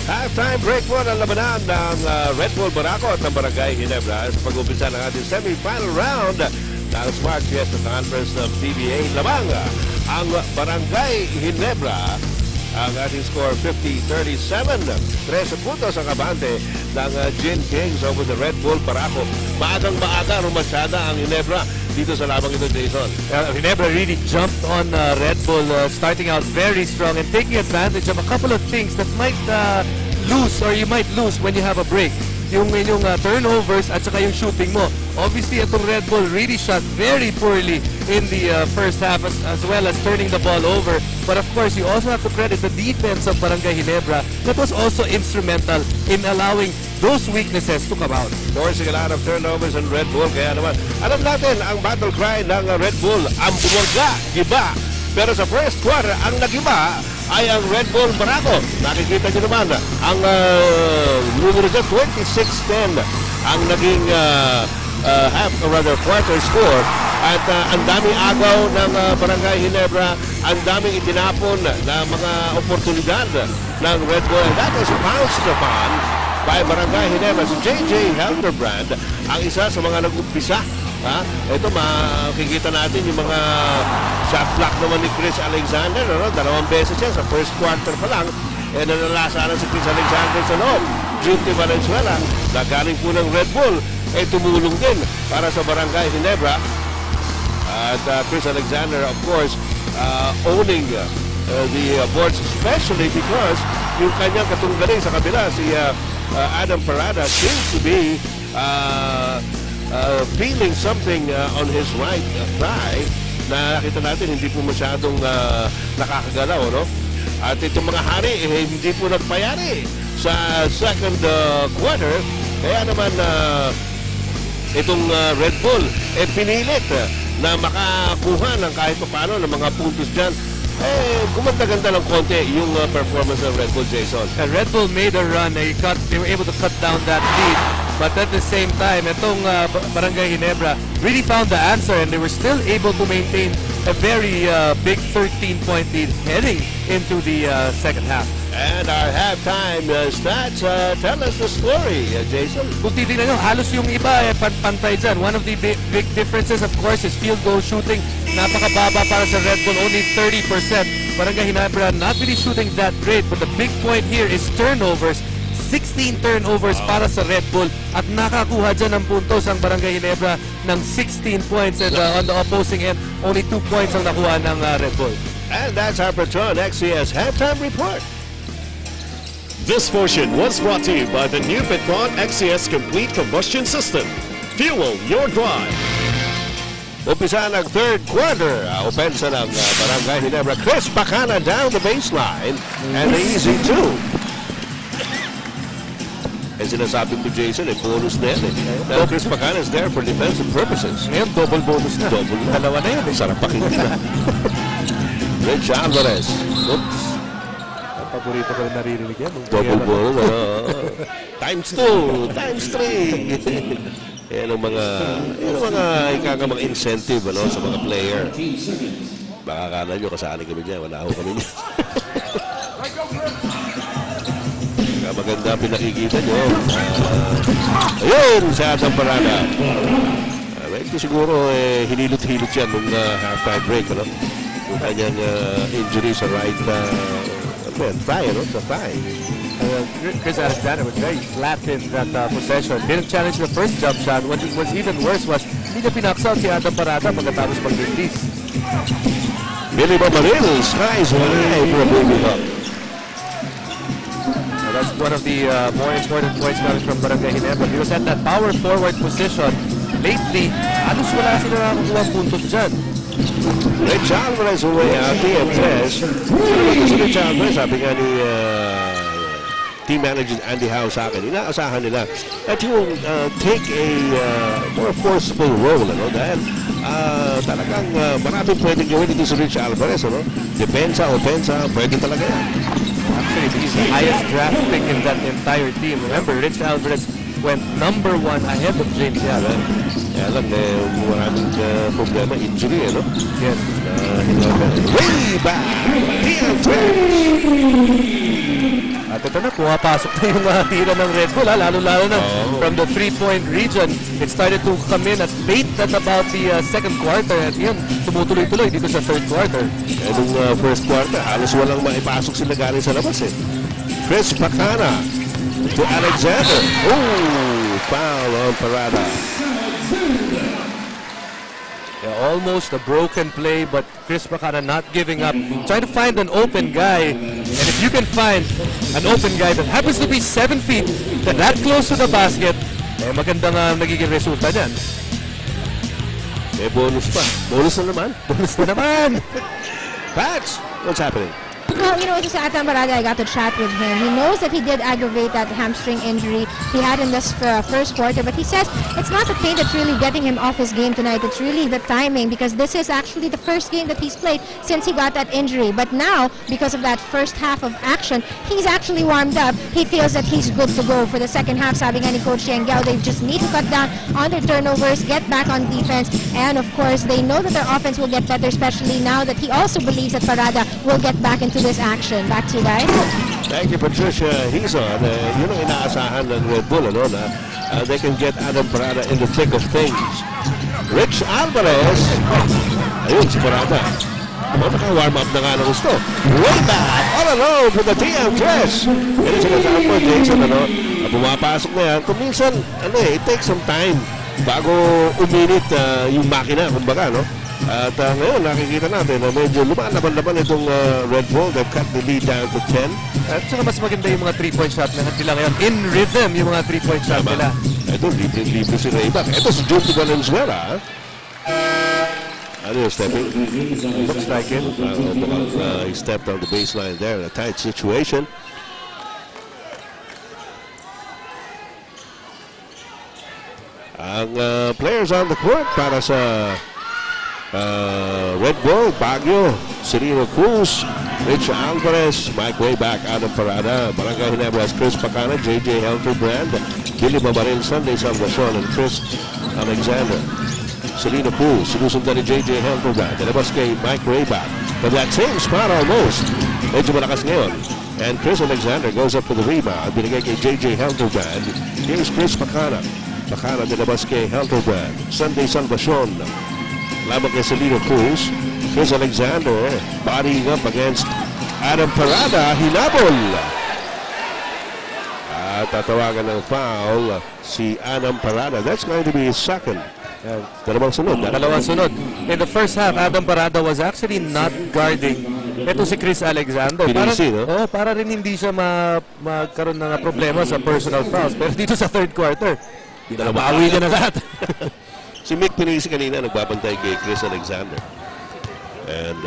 Halftime break po ng labanan ng Red Bull Barako at ng Barangay Ginebra sa pag-umpisa ng ating semi-final round ng Smart Fiesta Conference ng PBA. Lamang ang Barangay Ginebra. Ang ating score 50-37. 13 puntos ang kabante ng Gin Kings over the Red Bull Barako. Maagang-maaga rumasyada ang Ginebra dito sa labang ito, Jason. Ginebra really jumped on Red Bull, starting out very strong and taking advantage of a couple of things that might lose or you might lose when you have a break. Yung inyong turnovers at saka yung shooting mo. Obviously, itong Red Bull really shot very poorly in the first half as well as turning the ball over. But of course, you also have to credit the defense of Barangay Ginebra that was also instrumental in allowing those weaknesses to come out. Forcing a lot of turnovers in Red Bull. Kaya naman, alam natin ang battle cry ng Red Bull, ang buwaga, giba. Pero sa first quarter, ang nagiba ay ang Red Bull Barako. Nakikita nyo naman, ang numero 26-10 ang naging half or rather quarter score. At ang daming agaw ng Barangay Ginebra, ang daming itinapon na mga oportunidad ng Red Bull. And that was bounced upon by Barangay Ginebra. Si J.J. Helderbrand ang isa sa mga nag-umpisa. Ito makikita natin yung mga shot block naman ni Chris Alexander. Dalawang beses yan sa first quarter pa lang. Nanalasanan si Chris Alexander sa loob. Junti Valenzuela na galing po ng Red Bull tumulong din para sa Barangay Ginebra. At Chris Alexander, of course, owning the boards, especially because yung kanyang katunggaling sa kabila, si Adam Parada, seems to be feeling something on his right thigh na nakita natin hindi po masyadong nakakagalaw, no? At itong mga hari hindi po nagpayari sa second quarter. Kaya naman itong Red Bull pinilit na makakuha ng kahit paano ng mga puntos dyan. Gumanda-ganda ng konti yung performance ng Red Bull, Jason. And Red Bull made a run. They were able to cut down that lead. But at the same time, itong Barangay Ginebra really found the answer and they were still able to maintain a very big 13-point lead heading into the second half. And our halftime stats tell us the story, Jason. Kung titignan nyo, halos yung iba pantay dyan. One of the big differences, of course, is field goal shooting. Napakababa para sa Red Bull, only 30%. Barangay Ginebra not really shooting that great, but the big point here is turnovers. 16 turnovers para sa Red Bull at nakakuha dyan ng puntos ang Barangay Ginebra ng 16 points and on the opposing end, only 2 points ang nakuha ng Red Bull. And that's our Petron XCS halftime report. This portion was brought to you by the new Petron XCS Complete Combustion System. Fuel your drive. Umpisa ng third quarter. Opensa ng Barangay Ginebra. Chris Bacana down the baseline and the easy two. Sinasabi ko, Jason, bonus na yan. Now, Chris Bacana is there for defensive purposes. Ngayon, double bonus na. Double na. Dalawa na yan. Sarap pakinggan. Rich Alvarez. Oops. Paborito ko rin naririnig yan. Double bonus. Times 2. Times 3. Yan ang mga mga incentive sa mga player. Baka akala nyo kasali kami dyan. Wala ako kami dyan. Maganda pinakikita nyo. Ayun, si Adam Parada. Medyo siguro hinilot-hilot yan nung half-time break. Yung kanyang injury sa right thigh. Sa thigh. Chris Alexander was very flat in that possession. Didn't challenge the first jump shot. What was even worse was hindi niya pinaksaw si Adam Parada pagkatapos pag-release. Billy Bamaril, skies high for a baby hook. That's one of the more important points coming from Barangay Ginebra. He was at that power forward position. Lately, halos wala sila nakakuha puntos dyan. Rich Alvarez away out, TM3. Si Rich Alvarez, sabi nga ni team manager Andy Howe sa akin, inaasahan nila that he will take a more forceful role. Dahil talagang maraming pwedeng gawin dito si Rich Alvarez. Depensa, opensa, pwede talaga yan. Actually, he's the highest draft pick in that entire team. Remember, Rich Alvarez went #1 ahead of James Yara. Kaya lang, maraming problema, injury, Yes. Way back! At ito na, pumapasok na yung tira ng Red Bull, lalo-lalo na from the 3-point region. It started to come in at late at about the second quarter. At yun, tumutuloy-tuloy dito sa third quarter. Eh, nung first quarter, halos walang maipasok sila galing sa labas eh. Chris Pacana to Alexander. Oh, foul on Parada. Yeah, almost a broken play, but Chris Pacana not giving up. Trying to find an open guy. And if you can find an open guy that happens to be 7 feet, that close to the basket, eh, magandang nagiging resulta dyan. Eh, bonus pa. Bonus na naman. Bonus na naman. Pats, what's happening? Well, you know, just Atan Barada, I got to chat with him. He knows that he did aggravate that hamstring injury he had in this first quarter, but he says it's not the pain that's really getting him off his game tonight. It's really the timing, because this is actually the first game that he's played since he got that injury. But now, because of that first half of action, he's actually warmed up. He feels that he's good to go for the second half. Sabi nga ni Coach Yengao, they just need to cut down on their turnovers, get back on defense, and of course, they know that their offense will get better, especially now that he also believes that Barada will get back into this action. Back to you guys. Thank you, Patricia Hizon. Yun ang inaasahan ng Red Bull, ano, na they can get Adam Parada in the thick of things. Rich Alvarez. Ayun, si Parada. Naka-warm up na nga ng gusto. Way back, all alone for the TM Chess. Yan yung sinasabi mo, Jason, ano, pumapasok na yan. Kung minsan, ano it takes some time bago uminit yung makina, kumbaga, no? At ngayon, nakikita natin na medyo lumalaban-laban itong Red Bull. They've cut the lead down to 10. At saka mas maganda yung mga 3-point shot na nila ngayon. In rhythm yung mga 3-point shot nila. Ito, libre si Rayback. Ito si Junto Valenzuela. Ano yung stepping? Looks like it. He stepped on the baseline there in a tight situation. Ang players on the court para sa Red Bull, Baguio, Sereno Cruz, Rich Alvarez, Mike Wayback, Adam Parada, Barangay Ginebra, Chris Pacana, JJ Helterbrand, Billy Babaril, Sunday Salvacion, and Chris Alexander. Sereno Cruz, sinusundan ni JJ Helterbrand, nalabas kay Mike Wayback. From that same spot almost, medyo malakas ngayon. And Chris Alexander goes up for the rebound, binigay kay JJ Helterbrand. Here's Chris Pacana. Pacana nalabas kay Helterbrand. Sunday Salvacion. Laban kay Sereno Cruz. Chris Alexander bodying up against Adam Parada. Hinabol. At tatawagan ng foul si Adam Parada. That's going to be his second. Dalawang sunod. Dalawang sunod. In the first half, Adam Parada was actually not guarding ito si Chris Alexander. Pinisi, no? Para rin hindi siya magkaroon ng problema sa personal fouls. Pero dito sa third quarter, binabawi niya na lahat. Si Mick Pinisi kanina nagbabantay kay Chris Alexander. And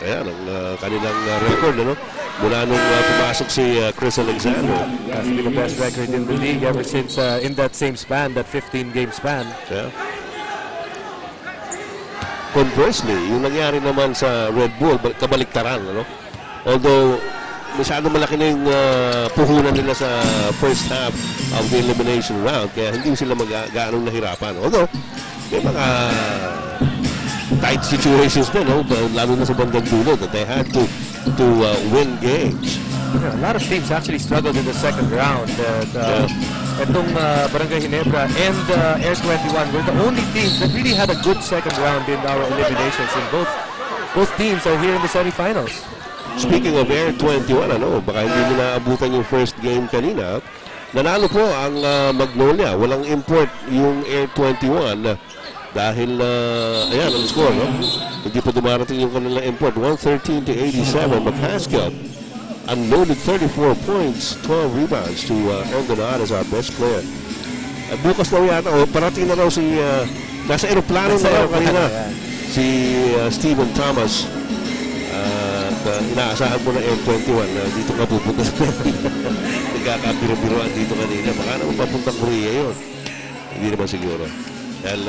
ayan ang kanilang record, ano? Mula nung pumasok si Chris Alexander. That's been the best record in the league ever since in that same span, that 15-game span. Yeah. Conversely, yung nangyari naman sa Red Bull, kabaliktaran, ano? Although masyado malaki na yung puhunan nila sa first half of the elimination round, kaya hindi sila gaanong nahirapan. Although, may mga tight situations din, no? Lalo na sa bandang dulo that they had to win games. Yeah, a lot of teams actually struggled in the second round. Itong Barangay Ginebra and Air 21 were the only teams that really had a good second round in our eliminations, and both teams are here in the semifinals. Speaking of Air 21, ano, baka hindi nyo naabutan yung first game kanina. Nanalo po ang Magnolia. Walang import yung Air 21 dahil, ayan, ang score, no? Hindi pa dumarating yung kanilang import. 113-87. McCaskill unloaded 34 points, 12 rebounds to earn the nod as our best player. At bukas daw yata, parating na raw si, nasa aeroplano na raw kanina, si Stephen Thomas. Inaasahan mo na Air21 na dito ka pupunta sa nagkakabiro-biroan dito kanina. Baka naman papuntang Korea yun. Hindi naman siguro. And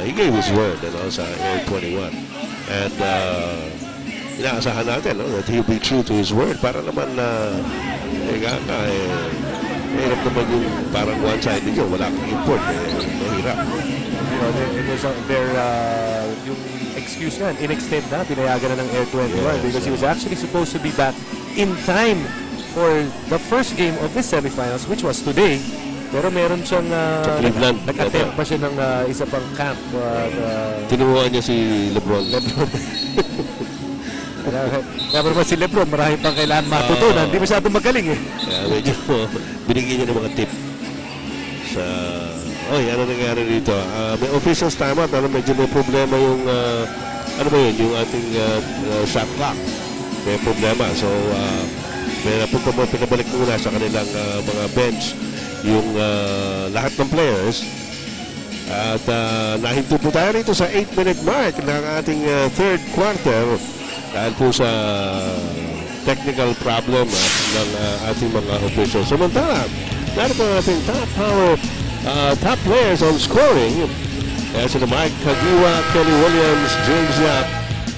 he gave his word, sa Air21. And inaasahan natin, that he'll be true to his word para naman mahirap naman yung parang one-sided yun. Wala kang import. Mahirap. Yung excuse na, in-extend na, pinayagan na ng Air 21 because he was actually supposed to be back in time for the first game of this semifinals, which was today. Pero meron siyang Cleveland. nag-attempt pa siya ng isa pang camp. Tinuruan niya si Lebron. Kaya naman si Lebron, marami pang kailangan matutunan. Hindi masyadong magaling eh. Kaya medyo binigyan niya ng mga tip sa... ano nangyari dito? May officials timeout, medyo may problema yung... ano ba yun? Yung ating shot clock. May problema. So, may napunta mo pinabalik muna sa kanilang mga bench yung lahat ng players. At nahinto po tayo rito sa 8-minute mark ng ating third quarter dahil po sa technical problem ng ating mga officials. Samantala, narito ang ating top players on scoring. Sina Mike Kagiwa, Kelly Williams, James Yap,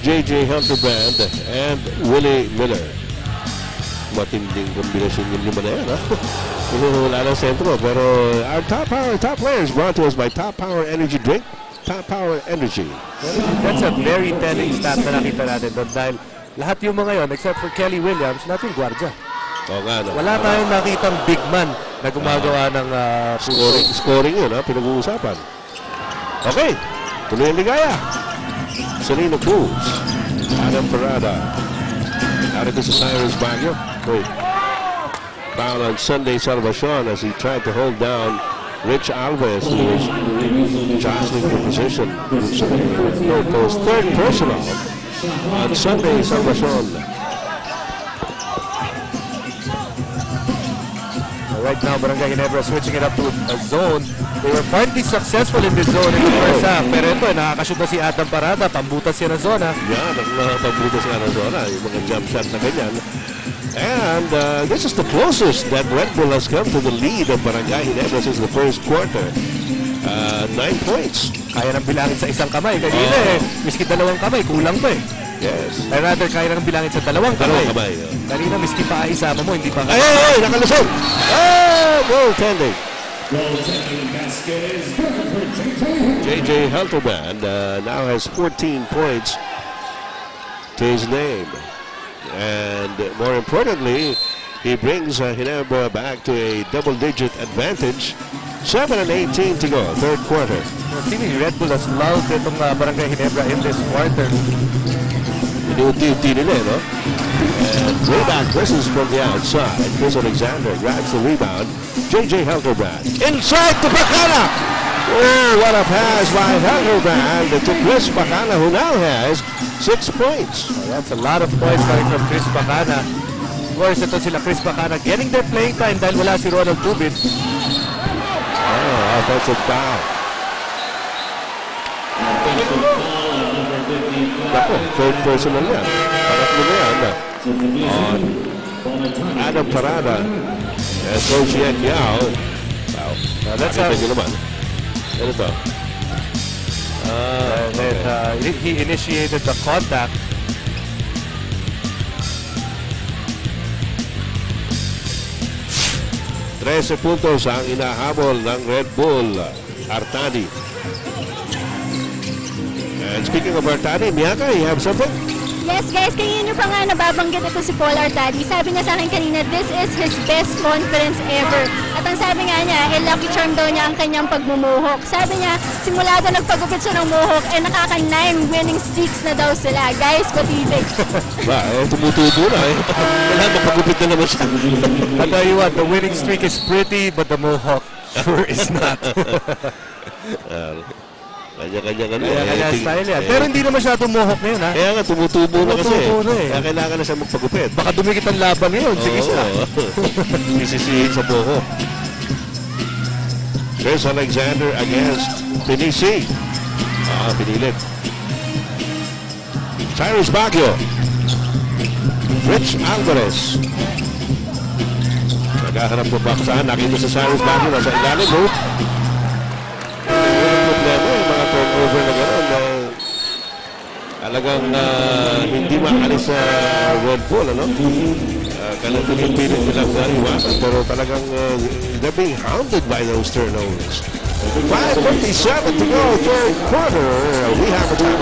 J.J. Hildebrand, and Willie Miller. Matinding kombinasyon yung lima na yan, ha? Wala ng sentro. Pero our top players brought to us by Top Power Energy Drink. Top Power Energy. That's a very telling stat na nakita natin doon dahil lahat yung mga yon except for Kelly Williams, lahat yung gwardiya. No? Wala tayong nakitang big man na gumagawa ng scoring yun, ha? Pinag-uusapan. Okay, tuloy ang ligaya. Selena Cruz, Adam Parada. Narito si Cyrus Baguio. Foul on Sunday Salvacion as he tried to hold down Rich Alvarez, who was jostling for position. No post. Third personal on Sunday Salvacion. Right now, Barangay Ginebra switching it up to a zone. They were partly successful in this zone in the first half. Pero ito, nakakashoot na si Adam Parada. Pambutas siya ng zona. Yan, pambutas nga ng zona. Yung mga jump shot na ganyan. And this is the closest that Red Bull has come to the lead of Barangay Ginebra since the first quarter. 9 points. Kaya nang bilangin sa isang kamay. Kanina miski dalawang kamay, kulang pa eh. Yes. Or rather, kaya nang bilangin sa dalawang kamay. Kanina miski pa isama mo, hindi pa kaya. Hey, nakalusog! Goaltending. J.J. Hildebrand now has 14 points to his name. And more importantly, he brings Ginebra back to a double-digit advantage. 7 and 18 to go, third quarter. Feeling Red Bull has lulled itong Barangay Ginebra in this quarter. Inuunti-unti nila, no? And way back, this is from the outside. Chris Alexander grabs the rebound. J.J. Hildebrand. Inside to Bacana! Oh, what a pass by Hildebrand to Chris Bacana, who now has 6 points. That's a lot of points coming from Chris Bacana. Of course, ito sila Chris Bacana getting their playing time dahil wala si Ronald Tubin. Offensive foul. Ako, third personal yan. Pangatlo na yan. On Adam Parada. And Coach Yen Yao. Wow. That's how naman. Ano to? he initiated the contact. Trece puntos ang inahabol ng Red Bull. Artadi. And speaking of Artadi, Miyaka, you have something? Yes guys, kanina nyo pa nga nababanggit ito si Paul Artadi. Sabi niya sa akin kanina, this is his best conference ever. At ang sabi nga niya, lucky charm daw niya ang kanyang pagmumuhok. Sabi niya, simula daw nagpagupit siya ng muhok, nakaka-9 winning streaks na daw sila. Guys, patibig. Tumutubo na eh. Kailangan magpagupit na naman siya. I'll tell you what, the winning streak is pretty, but the mohawk sure is not. Kanya-kanya style yan. Pero hindi na masyadong mohawk ngayon, ha? Kaya nga, tumutubo na kasi. Eh. Kaya kailangan na siya magpagupit. Baka dumikit ang laban ngayon. Sige siya. Sisisihin sa buho. Chris Alexander against Pinisi. Pinilit. Cyrus Baguio. Rich Alvarez. Naghahanap ng baksahan. Nakita sa Cyrus Baguio. Nasa ilalim mo. Problema yung mga turnover na gano'n na talagang hindi maalis sa Red Bull, ano? Kailan pinipilit nilang iwasan, pero talagang they're being hounded by those turnovers. 5:57 to go, third quarter. We have a team.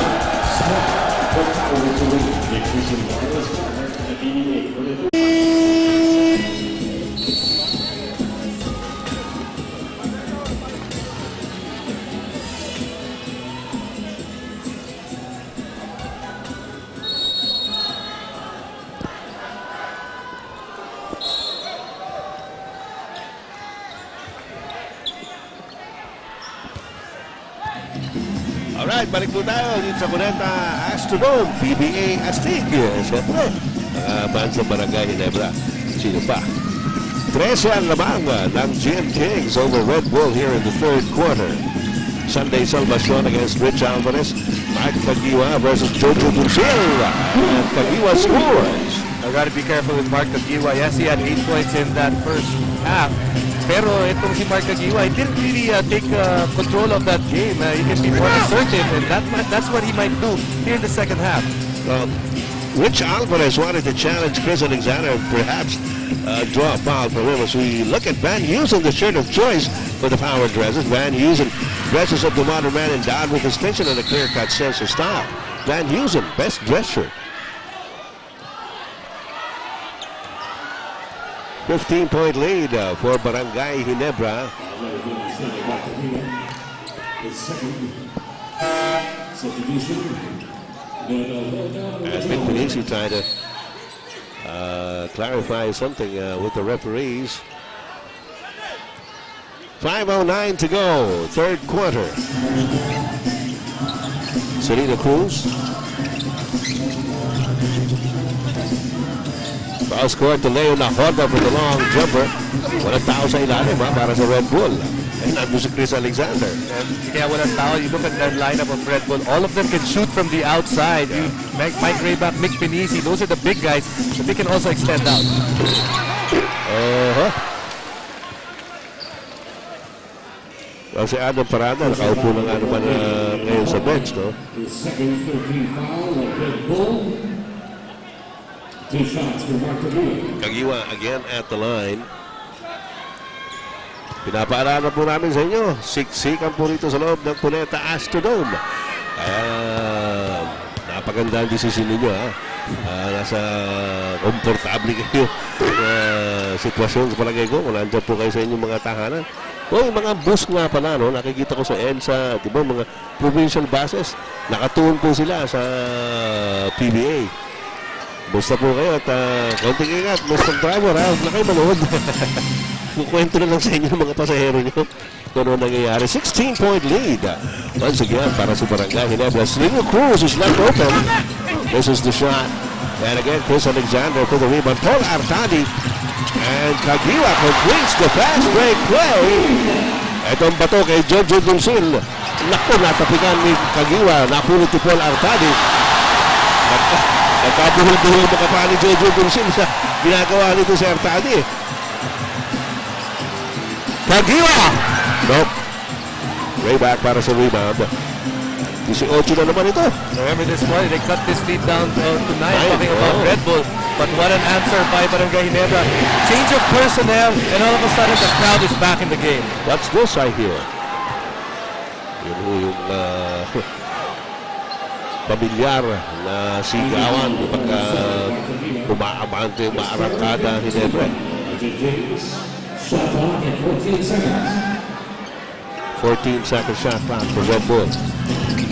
Alright, balik po tayo dito sa Cuneta Astrodome, PBA Astig. Siyempre, band sa Barangay Ginebra. Sino pa? 13 ang lamang ng GM Kings over Red Bull here in the third quarter. Sunday Salvacion against Rich Alvarez. Mike Tagiwa versus Jojo Dulcil. And Tagiwa scores. I gotta be careful with Mark Tagiwa. Yes, he had 8 points in that first half. Pero itong si Mark Tagiwa, he didn't really take control of that game. He can be more assertive, and that's what he might do here in the second half. Rich Alvarez wanted to challenge Chris Alexander and perhaps draw a foul for him. As we look at Van Heusen, the shirt of choice for the power dresses. Van Heusen dresses up the modern man endowed with distinction and a clear-cut sense of style. Van Heusen, best dress shirt. 15-point lead for Barangay Ginebra. As Vic Pinisi trying to clarify something with the referees. 5:09 to go, third quarter. Selena Cruz. Foul scored to Leo Nahoda for the long jumper. Walang tao sa ilalim para sa Red Bull. And nandun si Chris Alexander. And kaya walang tao, you look at that lineup of Red Bull, all of them can shoot from the outside. Yeah. Mike Rayback, Mick Pinisi, those are the big guys, but they can also extend out. Well, si Adam Parada, nakaupo na nga naman ngayon sa bench, no? Second 13 foul of Red Bull. 2 shots for Mark Tagiwa. Tagiwa again at the line. Pinapaalala po namin sa inyo, siksikan po rito sa loob ng Cuneta Astrodome. Napaganda ang desisyon ninyo, ha? Nasa komportable kayo sitwasyon sa palagay ko kung nandiyan po kayo sa inyong mga tahanan. O yung mga bus nga pala, no? Nakikita ko sa EDSA, di ba, mga provincial buses, nakatuon po sila sa PBA. Basta po kayo at konting ingat, Mr. Driver, ha? Huwag na kayo manood. Kukwento na lang sa inyo ng mga pasahero nyo kung ano nangyayari. 16-point lead. Once again, para sa Barangay Ginebra. Selena Cruz is left open. This is the shot. And again, Chris Alexander for the rebound. Paul Artadi. And Tagiwa completes the fast break play. Itong bato kay Jojo Dulcil. Naku, natapikan ni Tagiwa. Napulot ni Paul Artadi. Nagkabuhol-buhol mga pa ni Jojo Dulcil sa ginagawa nito si Artadi. Tagiwa! Nope. Way back para sa rebound. 18 na naman ito. Remember this morning, they cut this lead down to 9, talking about Red Bull. But what an answer by Barangay Ginebra. Change of personnel, and all of a sudden the crowd is back in the game. What's this I hear? Yun yung pamilyar na sigawan pagka umaabante, umaarangkada Ginebra. 14-second shot clock for Red Bull.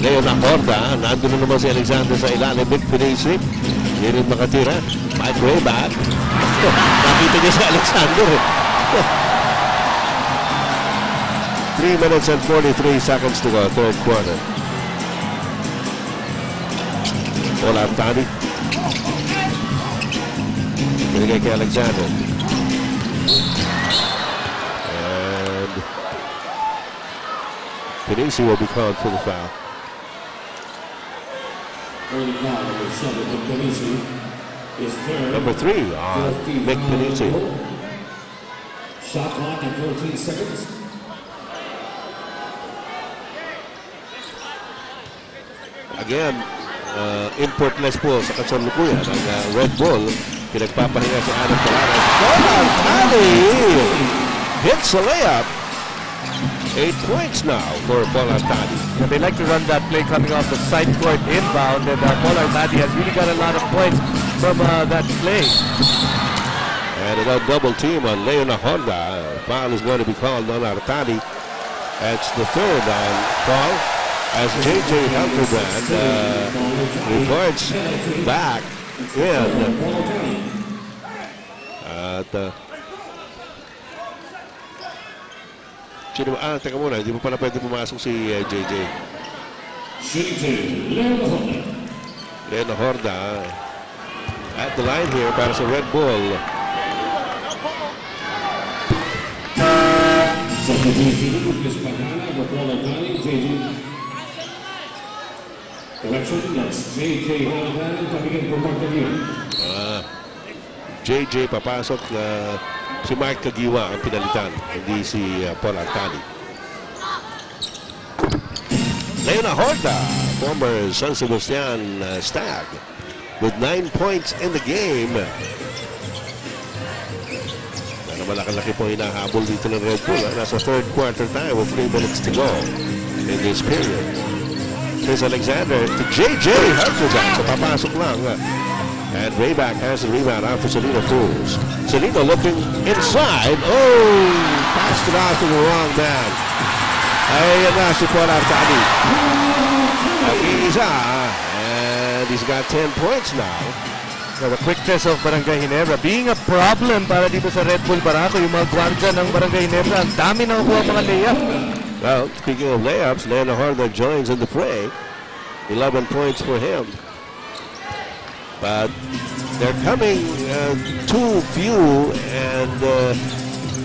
Leo Nahoda, nandun na naman si Alexander sa ilalim. Big Pinisi, hindi rin makatira. Mike Rayback. Nakita niya si Alexander. 3 minutes and 43 seconds to go, third quarter. Paul Artadi. Binigay kay Alexander. And Pinisi will be called for the foul. Number 3 on Mick Pinisi. Shot clock at 14 seconds. Again, importless po sa kasalukuyan ng Red Bull. Pinagpapahinga si Adam Palares. Artadi hits a layup. 8 points now for Paul Artadi. Yeah, they like to run that play coming off the side court inbound, and Paul Artadi has really got a lot of points from that play. And a double team on Leo Nahoda. Foul is going to be called on Artadi. That's the third on Paul. As J.J. Hildebrand reports back in at teka muna, hindi mo pala pwede pumasok si J.J. Shooting two, Leonard. Lena Horda at the line here para sa Red Bull. Substitution is Pagana, Rapola County, JJ. Correction, that's JJ Halaban coming in for Mark Cagiwa. JJ papasok, si Mark Cagiwa ang pinalitan, hindi si Paul Artadi. Lena Horda, former San Sebastian Stag, with 9 points in the game. Malaki-laki po hinahabol dito ng Red Bull. Nasa third quarter time with 3 minutes to go in this period. Chris Alexander to JJ Hartman. So papasok lang. And Rayback has the rebound out for Salino Cruz. Salino looking inside. Oh! Passed it out to the wrong man. Ayan na si Paul Artadi. Nag-iisa. And he's got 10 points now. The quickness of Barangay Ginebra being a problem para dito sa Red Bull Barako. Yung mga guardia ng Barangay Ginebra, ang dami na kuha mga layup. Well, speaking of layups, Lena Horda joins in the fray. 11 points for him. But they're coming too few and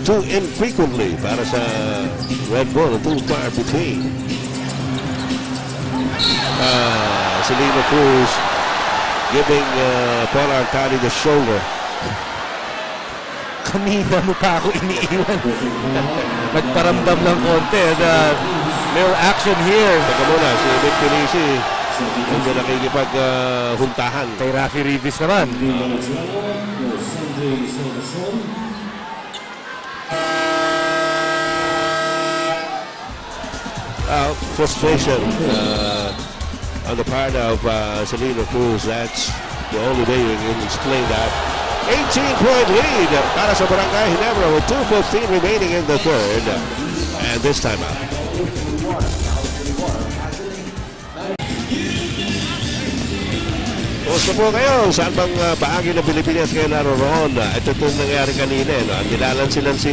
too infrequently para sa Red Bull, too far between. Salino Cruz giving Paul Artadi the shoulder. Kanina mo pa ako iniiwan. Nagparamdam lang konti. Little action here. Teka muna, si Vic Pinisi hindi nakikipag-huntahan. Kay Rafi Rivas naman. Frustration on the part of Salino Cruz. That's the only way you can explain that. 18-point lead para sa Barangay Ginebra with 2:15 remaining in the third. And this time out. Gusto po kayo, saan bang bahagi ng Pilipinas kayo naroon? Ito itong nangyari kanina. No? Ang nilalansilan si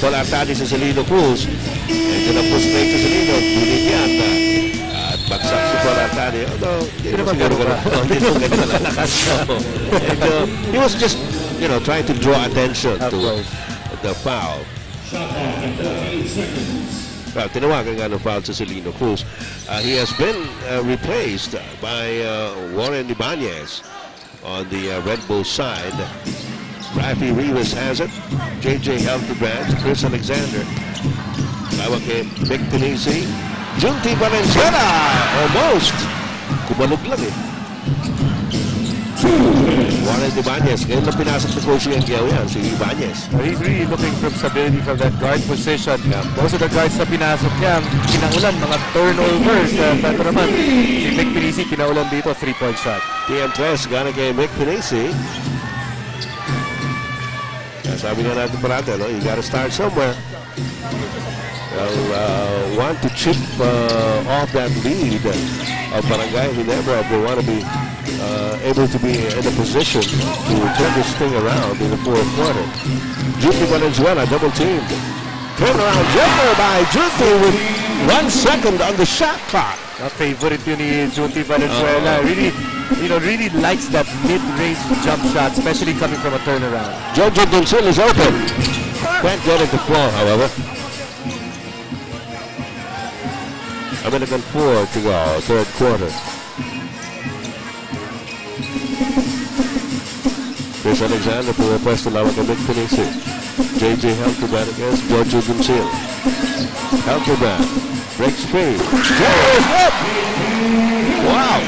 Paul Artadi sa Salino Cruz. Ito na push break sa Salino. Binigyan na. At bagsak si Paul Artadi. Hindi naman he was just, trying to draw attention to the foul. Well, tinawagan nga ng foul sa Salino Cruz. He has been replaced by Warren Ibanez on the Red Bull side. Rafi Rivas has it. JJ Heldebrand, Chris Alexander. Tawag kay Vic Pinisi. Junti Valenzuela! Almost! Kumalog lang eh. Warren Ibanez. Ngayon na pinasok sa coaching ang yan, si Ibanez. He's really looking for stability from that guard position. Most of the guards na pinasok niya, pinaulan, mga turnovers. Pero naman, si Vic Pinisi, pinaulan dito, 3-point shot. PM3, gana kay Vic Pinisi. Sabi nga natin parate, you gotta start somewhere. Want to chip off that lead of Barangay Ginebra if they want to be able to be in a position to turn this thing around in the fourth quarter. Junti Valenzuela double teamed. Turnaround jumper by Junti with 1 second on the shot clock. Favorite yun ni Junti Valenzuela. Really likes that mid-range jump shot, especially coming from a turnaround. Jojo Duncil is open. Can't get it to floor, however. American 4 to go, third quarter. Chris Alexander pumapwesto lawak kay Vic Pinisi. JJ Heldebrand against Jojo Duncil. Heldebrand breaks free. Goes up! Wow!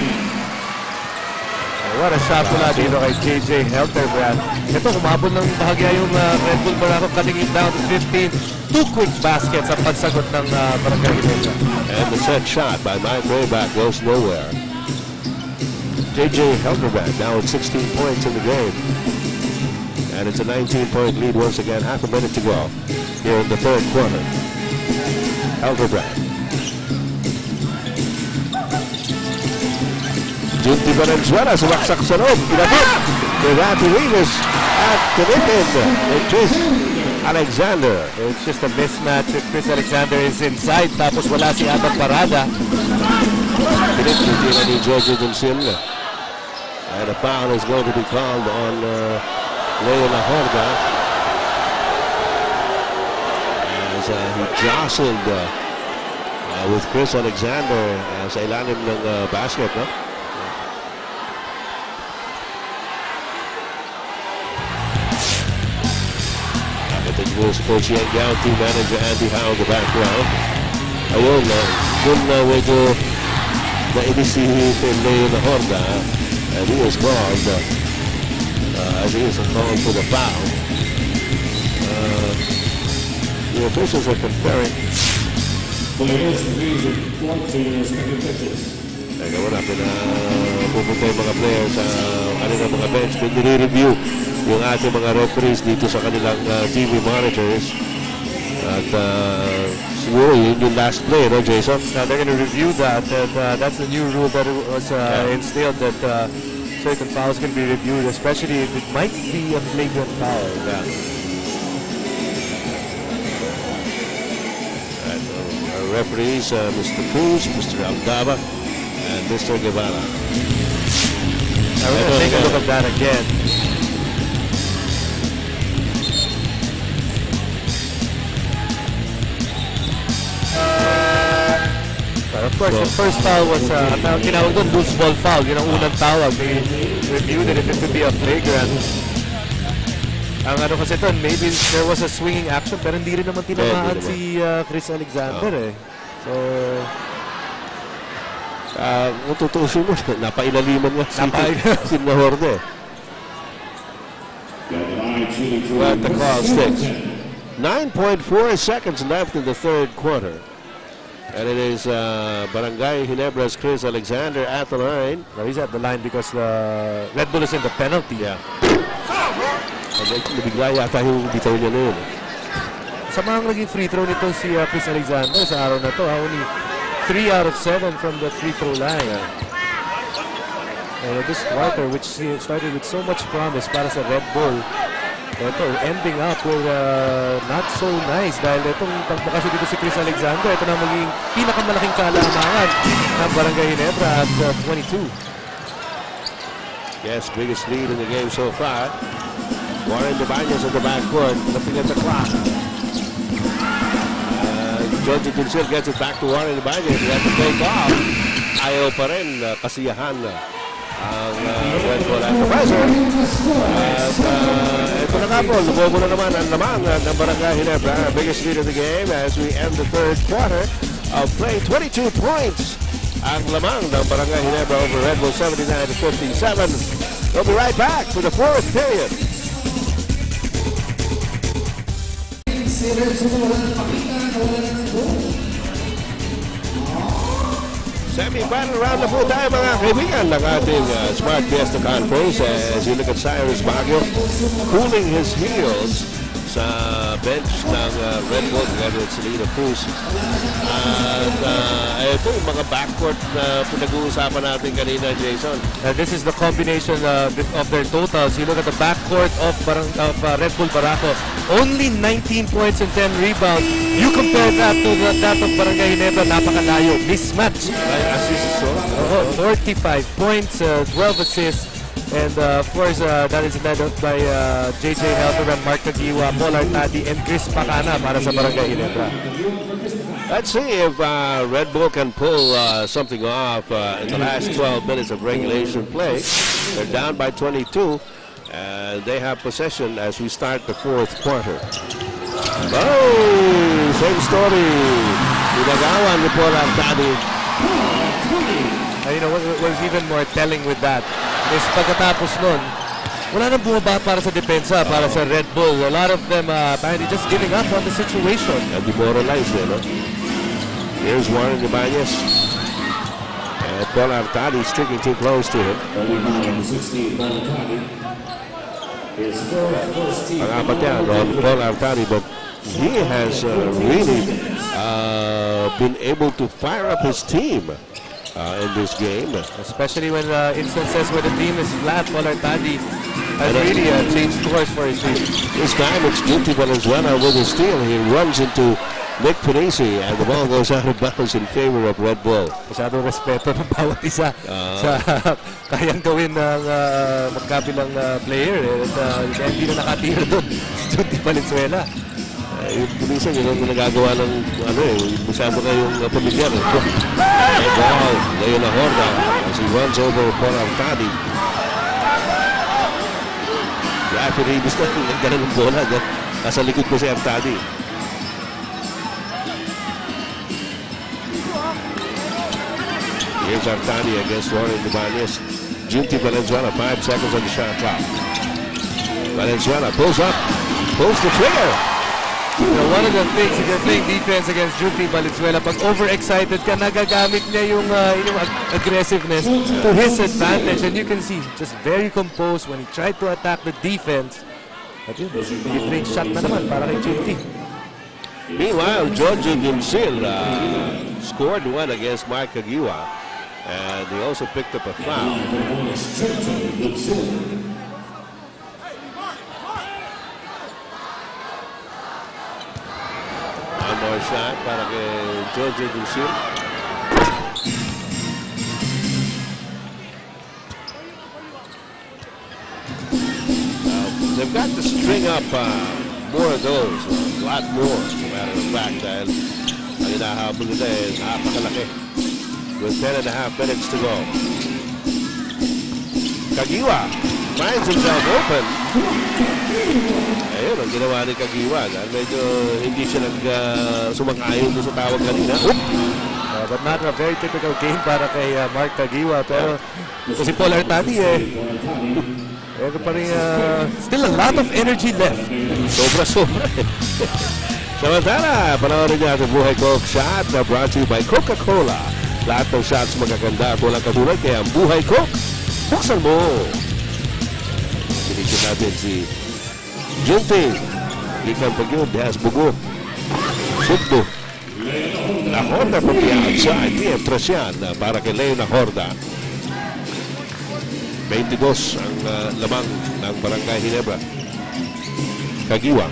What a shot pula dito kay JJ Heldebrand. Ito, kumabot ng bahagya yung Red Bull Barako, cutting it down to 15. 2 quick baskets ang pagsagot ng Barangay Ginebra. And the set shot by Mike Rayback goes nowhere. JJ Heldebrand now with 16 points in the game. And it's a 19-point lead once again, half a minute to go here in the third quarter. Heldebrand. Junti Valenzuela sumaksak sa loob. Pinabot ni Rafi Rivas at committed ni Chris Alexander. It's just a mismatch if Chris Alexander is inside tapos wala si Adam Parada. Pinagtitira ni Jojo Duncil. And a foul is going to be called on Leo La Horda as he jostled with Chris Alexander sa ilalim ng basket. No? Nakatid mo si Coach Yang Gao, team manager Andy Howe in the background. Ayun, dun medyo nainis si Leo La Horda. And he was called as he is called for the foul. The officials are comparing. Players, please report to your respective pitches. Teka muna, pupunta yung mga players sa kanilang mga bench. Pinire-review yung ating mga referees dito sa kanilang TV monitors. At siguro yun yung last play, no, Jason? Now they're going to review that. That's the new rule that was instilled, that certain fouls can be reviewed, especially if it might be a flagrant foul. Yeah. And our referees, Mr. Cruz, Mr. Aldaba, and Mr. Guevara. I'm going to take a look at that again. Of course, the first foul was tinawag doon loose ball foul. Yun ang unang tawag. They reviewed it if it could be a flagrant. Ang ano kasi doon, maybe there was a swinging action pero hindi rin naman tinamaan si Chris Alexander eh. So, kung tutusin mo, napailaliman nga si Nahorde. But the call sticks. 9.4 seconds left in the third quarter. And it is Barangay Ginebra's Chris Alexander at the line. Now he's at the line because Red Bull is in the penalty. Yeah. And nabigla yata yung bitaw niya na yun. Sa mga naging free throw nito si Chris Alexander sa araw na to, only 3 out of 7 from the free throw line. And this quarter, which started with so much promise para sa Red Bull, ito, ending up with not so nice dahil itong pagbakasyon dito si Chris Alexander, ito na maging pinakamalaking kalamangan ng Barangay Ginebra at 22. Yes, biggest lead in the game so far. Warren Debañez at the backcourt, looking at the clock. Jojo Duncil gets it back to Warren Debañez. He has to take off. Ayaw pa rin, kasiyahan ang Red Bull at the pressure. At ito na nga po, lumobo na naman ang laman ng Barangay Ginebra. Biggest lead of the game as we end the third quarter of play. 22 points ang lamang ng Barangay Ginebra over Red Bull 79-57. We'll be right back for the fourth period. Semi-final round na po tayo mga kaibigan ng ating Smart Fiesta Conference as you look at Cyrus Baguio cooling his heels sa bench ng Red Bull together with Selena Cruz. At ito yung mga backcourt na pinag-uusapan natin kanina, Jason. This is the combination of their totals. You look at the backcourt of Red Bull Barako. Only 19 points and 10 rebounds. You compare that to that of Barangay Ginebra, napakalayo. Mismatch. Assists, so? 45 points, 12 assists. And of course, that is led out by JJ Helper, Mark Tagiwa, Paul Artadi, and Chris Pacana para sa Barangay Ginebra. Let's see if Red Bull can pull something off in the last 12 minutes of regulation play. They're down by 22. They have possession as we start the fourth quarter. Oh, same story. Pinagawan ni Paul Artadi. You know what was even more telling with that is pagkatapos nun, wala nang bumaba para sa depensa, para sa Red Bull. A lot of them apparently just giving up on the situation. And demoralized, no? Here's Warren Debañez. And Paul Artadi sticking too close to him. Ang-apat yan, Paul Artadi, but he has really been able to fire up his team in this game. Especially when instances where the team is flat, Paul Artadi has really changed course for his team. This time it's guilty Venezuela with a steal. He runs into Nick Pinesi, and the ball goes out of bounds in favor of Red Bull. Masyadong respeto ng bawat isa sa kayang gawin ng magkabilang player. At hindi na nakatira doon si Junti Valenzuela. Yung Pinesi, yun ang nagagawa ng masyado kayong pamilyar. And ball, ngayon na Horda as he runs over for Artadi. Referee, gusto ng ganun ng bola. Nasa likod ko si Artadi. Here's Artadi against Warren Ibanez. Junti Valenzuela, 5 seconds on the shot clock. Valenzuela pulls up, pulls the trigger. One of the things if you're playing defense against Junti Valenzuela, pag overexcited ka, nagagamit niya yung aggressiveness to his advantage. And you can see, just very composed when he tried to attack the defense. At yun, may shot na naman para kay Junti. Meanwhile, Giorgio Gimsil scored one against Mark Agiwa. And he also picked up a foul. One more shot para kay Giorgio Gimsil. They've got to string up more of those, a lot more, as a matter of fact. Dahil ang inahabol nila napakalaki. With 10.5 minutes to go. Kagiwa finds himself open. Ayun ang ginawa ni Kagiwa. Medyo hindi siya sumang-ayon sa tawag kanina. But not a very typical game para kay Mark Kagiwa. Pero si Paul Artadi pa rin, still a lot of energy left. Sobra-sobra. Samantala, panoorin niya ang Buhay Coke shot na brought to you by Coca-Cola. Lahat ng shots magaganda at walang katulad, kaya ang Buhay Coke, buksan mo. Pinigyan natin si Junti. Ikan pag yun, dehas bugo. Sugdo. La Horda from the outside. Pietras yan para kay Leo na Horda. 22 ang lamang ng Barangay Ginebra. Kagiwa.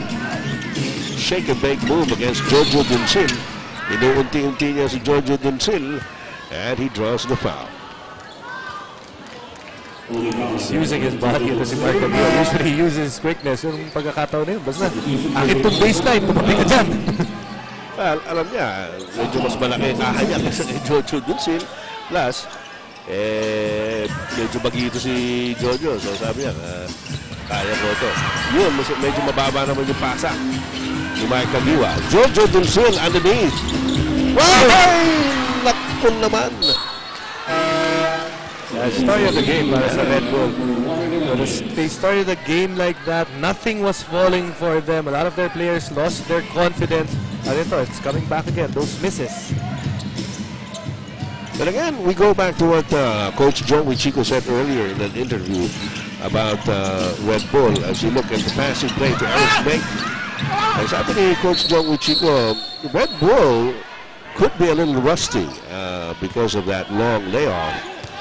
Shake and bake move against Giorgio Dunsin. Inuunti-unti niya si Giorgio Dunsin. And he draws the foul. He's using his body. Ito si Mark Agiwa. Usually he uses quickness. Yung pagkakataon na yun, basta akin itong baseline, tumabi ka dyan. Well, alam niya, medyo mas malaki kaya kaysa kay Giorgio Dunsin. Plus, medyo bagito si Giorgio. So sabi niya, kaya ko ito. Yun, medyo mababa naman yung pasa ni Mark Agiwa. Giorgio Dunsin underneath. Wow! Nakon naman. Story of the game para sa Red Bull. They started the game like that. Nothing was falling for them. A lot of their players lost their confidence. And ito, it's coming back again. Those misses. But again, we go back to what Coach Joe Wichico said earlier in an interview about Red Bull as you look at the passing play to Eric Smith. As sabi ni Coach Joe Wichico, Red Bull could be a little rusty because of that long layoff.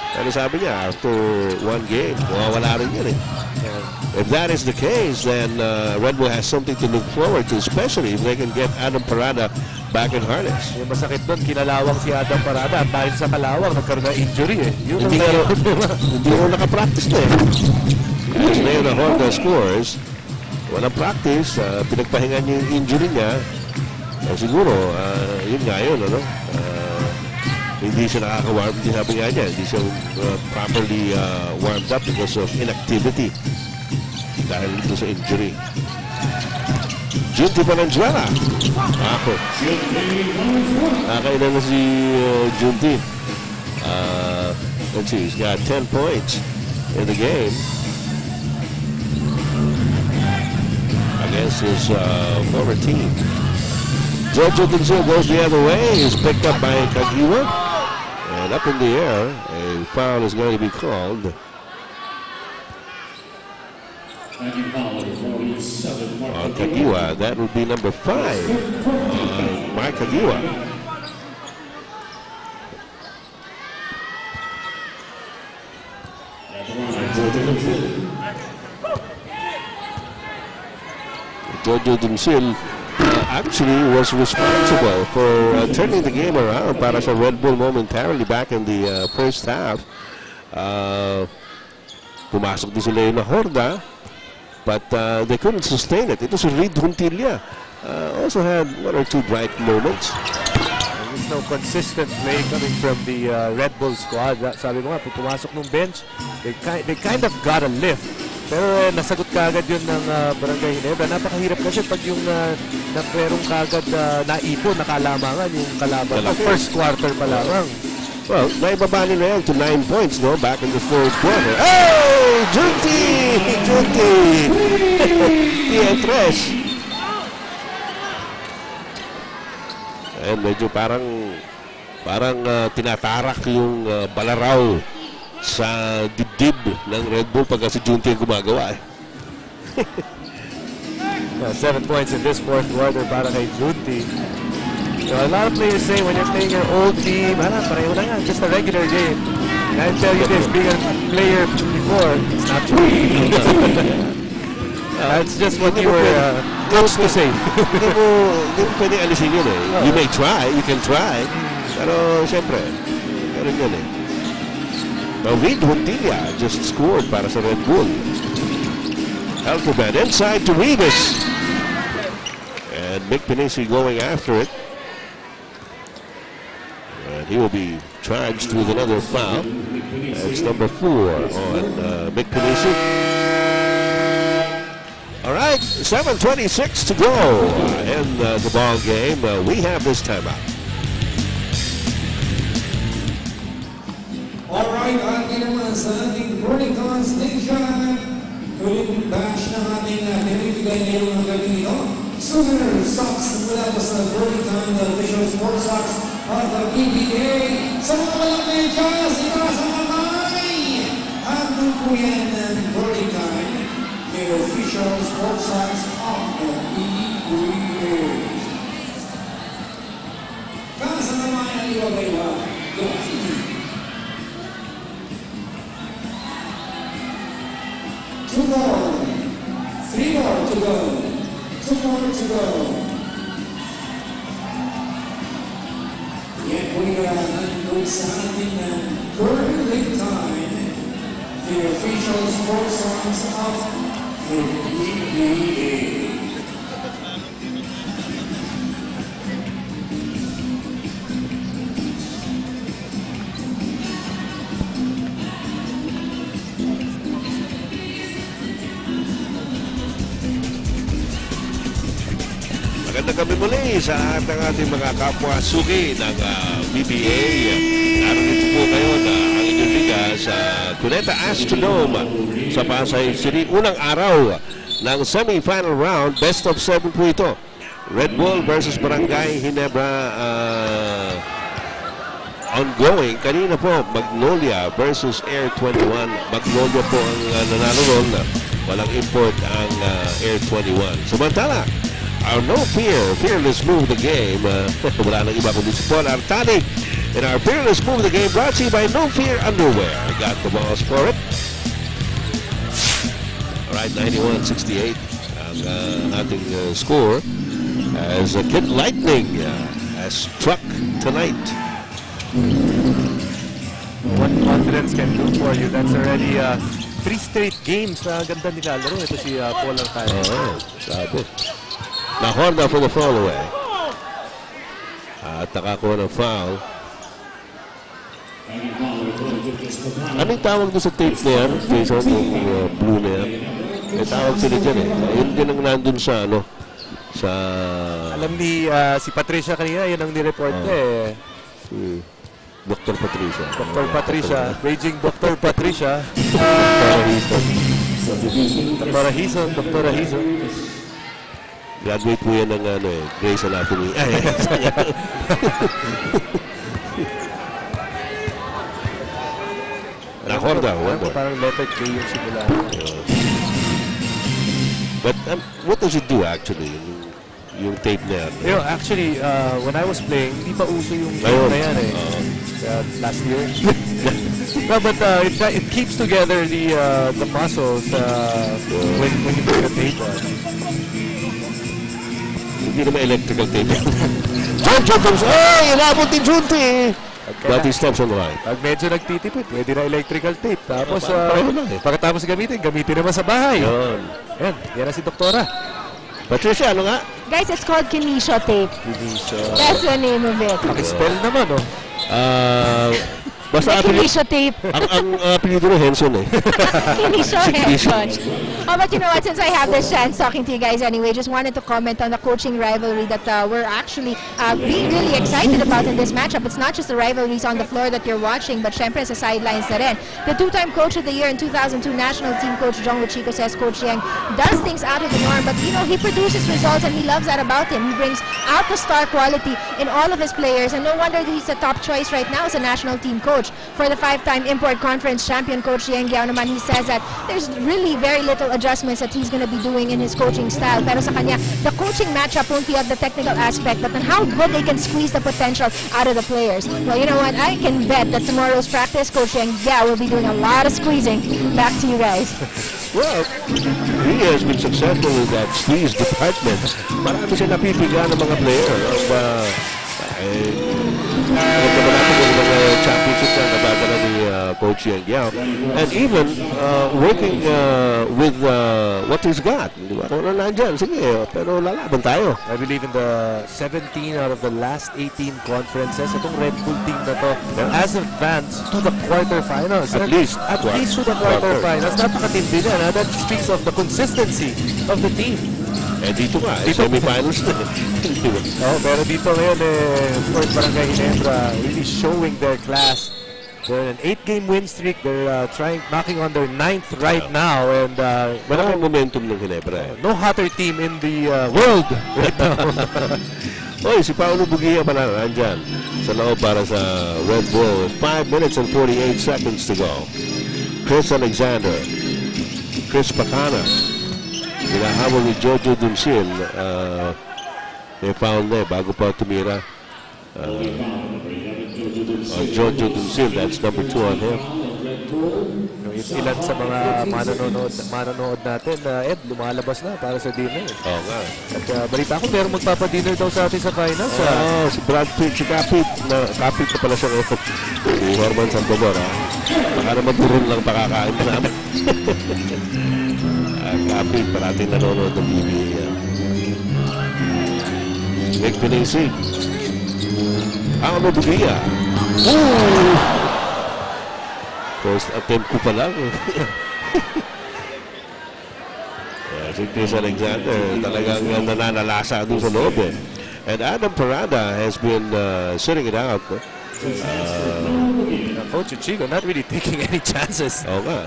Pero sabi niya, after one game, wala rin yun eh. If that is the case, then Red Bull has something to look forward to, especially if they can get Adam Parada back in harness. Yung masakit doon, kinalawang si Adam Parada at dahil sa kalawang, nagkaroon na injury eh. Hindi ko nakapractice na eh. As Leo na Honda scores, walang practice, pinagpahingan niya yung injury niya. Siguro, yun nga yun, ano? Hindi siya nakaka-warm, hindi sabi nga niya, hindi siya properly warmed up because of inactivity dahil dito sa injury. Junti Valenzuela. Ako. Nakailan na si Junti. Let's see, he's got 10 points in the game against his former team. Giorgio Dunsin goes the other way. He's picked up by Kagiwa. And up in the air, a foul is going to be called. On Kagiwa, that would be number 5 on Mike Kagiwa. Giorgio Dunsin actually was responsible for turning the game around para sa Red Bull momentarily back in the first half. Pumasok din sila yung Horda, but they couldn't sustain it. Ito si Reed Huntilla. Also had one or two bright moments. There's no consistent play coming from the Red Bull squad. Sabi mo nga, pag pumasok ng bench, they kind of got a lift. Pero nasagot kagad yun ng Barangay Ginebra. Napakahirap kasi pag yung merong kagad naipon, nakalamangan yung kalaban. First quarter pa lamang. Well, naibaba nila yan to 9 points, no? Back in the fourth quarter. Oh! Junti! Junti! Pietres! And medyo parang tinatarak yung balaraw sa dibdib ng Red Bull pagka si Junti ang gumagawa. 7 points in this fourth quarter para kay Junti. So a lot of players say when you're playing your old team, pareho na yan, just a regular game. And I tell you this, being a player before, it's not true. That's just what you were close to say. Hindi mo pwede alisin yun eh. You may try, you can try. Pero siyempre, meron yun eh. Now, Reed Huntilla just scored para sa Red Bull. Alcoban inside to Rivas. And Mick Pinisi going after it. And he will be charged with another foul. That's number 4 on Mick Pinisi. All right, 7:26 to go in the ball game. We have this timeout. Alright, ating naman sa ating Vertical Station. Huling batch ng ating pinibigay ngayong mga gabi ito. Souvenir socks mula po sa Vertical Official Sports Socks of the PBA. Sa mga walang medyas, ito sa kamay. Andun po yan ng Vertical, the Official Sports Socks of the PBA. Kasa naman ang iwagay-wagay. Two more, 3 more to go, 2 more to go. Yan po yung nandun sa ating current time, the official sports songs of the PBA. Magandang gabi muli sa ating mga kapwa-suki ng PBA. Narinig po kayo na ang inyong liga sa Cuneta Astrodome sa Pasay City. Unang araw ng semi-final round, best of 7 po ito. Red Bull versus Barangay Ginebra ongoing. Kanina po, Magnolia versus Air 21. Magnolia po ang nanalo ron. Walang import ang Air 21. Samantala, our No Fear, Fearless Move the Game. Wala nang iba kundi si Paul Artadi. And our Fearless Move the Game brought to you by No Fear Underwear. Got the balls for it. Alright, 91-68 ang ating score as Kid Lightning has struck tonight. What confidence can do for you. That's already 3 straight games na ganda nilalaro. Ito si Paul Artadi. Sabi. Na Honda for the fall away. At nakakuha ng foul. Anong tawag doon sa tape na yan? Jason, yung blue na yan. May tawag sila dyan eh. Yun din ang nandun sa ano. Sa... Alam ni si Patricia kanina, yun ang nireport niya eh. Si Dr. Patricia. Dr. Patricia. Raging Dr. Patricia. Dr. Rahison. Graduate po yan ng Grey's Anatomy. Nakorda. Parang letter K yung simula. But what does it do actually? Yung tape na yan? You know, actually, when I was playing, hindi pa uso yung tape na yan eh. Last year. No, but it keeps together the muscles when you put the tape on. Sige, Hindi naman electrical tape. Junti comes, ay, inabot ni Junti. But he steps on the line. Pag medyo nagtitipid, pwede na electrical tape. Tapos, pareho lang eh. pagkatapos gamitin naman sa bahay. Yun. Yan na si Doktora. Patricia, ano nga? Guys, it's called Kinesio tape. That's the name of it. Pakispell naman, oh. Basta Kinesio tape. ang apelido ng Henson eh. Kinesio Henson. Oh, but you know what, since I have this chance talking to you guys anyway, just wanted to comment on the coaching rivalry that we're actually being really excited about in this matchup. It's not just the rivalries on the floor that you're watching, but syempre sa sidelines na rin. The two-time Coach of the Year in 2002 National Team Coach Jong Chico says Coach Yang does things out of the norm, but you know, he produces results and he loves that about him. He brings out the star quality in all of his players, and no wonder that he's the top choice right now as a national team coach. For the five-time Import Conference champion Coach Yang Giao naman, he says that there's really very little adjustments that he's going to be doing in his coaching style. Pero sa kanya, the coaching matchup won't be of the technical aspect, but on how good they can squeeze the potential out of the players. Well, you know what? I can bet that tomorrow's practice, Coach Yang Giao will be doing a lot of squeezing. Back to you guys. Well, he has been successful in that squeeze department. Marami siya napipiga ng mga player. Alam naman natin yung mga championship na nabagala ni Coach Yang Giao. And even working with what he's got. Di ba? Kung nandyan, sige, pero lalaban tayo. I believe in the 17 out of the last 18 conferences, itong Red Bull team na to has advanced to the quarterfinals. At least to the quarterfinals. Napakatindi na. That speaks of the consistency of the team. Eh dito nga, semi-finals na. Pero dito ngayon, Fort Barangay Ginebra really showing their class. They're an 8-game win streak. They're knocking on their 9th right now. And Malaking momentum ng Ginebra. No hotter team in the world right now. Oy, si Paolo Bugia pa na nandyan sa loob para sa Red Bull. 5 minutes and 48 seconds to go. Chris Alexander. Chris Pacana. Hinahabol ni Jojo Duncil. May foul na bago pa tumira. Jojo Duncil, that's number 2 on him. Ilan sa mga manonood natin, Ed, lumalabas na para sa dinner. Oo nga. At balita ko, meron magpapadinner daw sa atin sa finals. Si Brad Pitt, si Kapit. Kapit na pala siya ngayon. Si Horman Santobor, ha? Baka naman turun lang pakakain pa namin. Kapit, parating nanonood ng PBA. Nick Pinisi. Ang Bugia. First attempt ko pa lang. Si Chris Alexander talagang nananalasa doon sa loob eh. And Adam Parada has been sitting it out. Coach Chico not really taking any chances. Oo nga.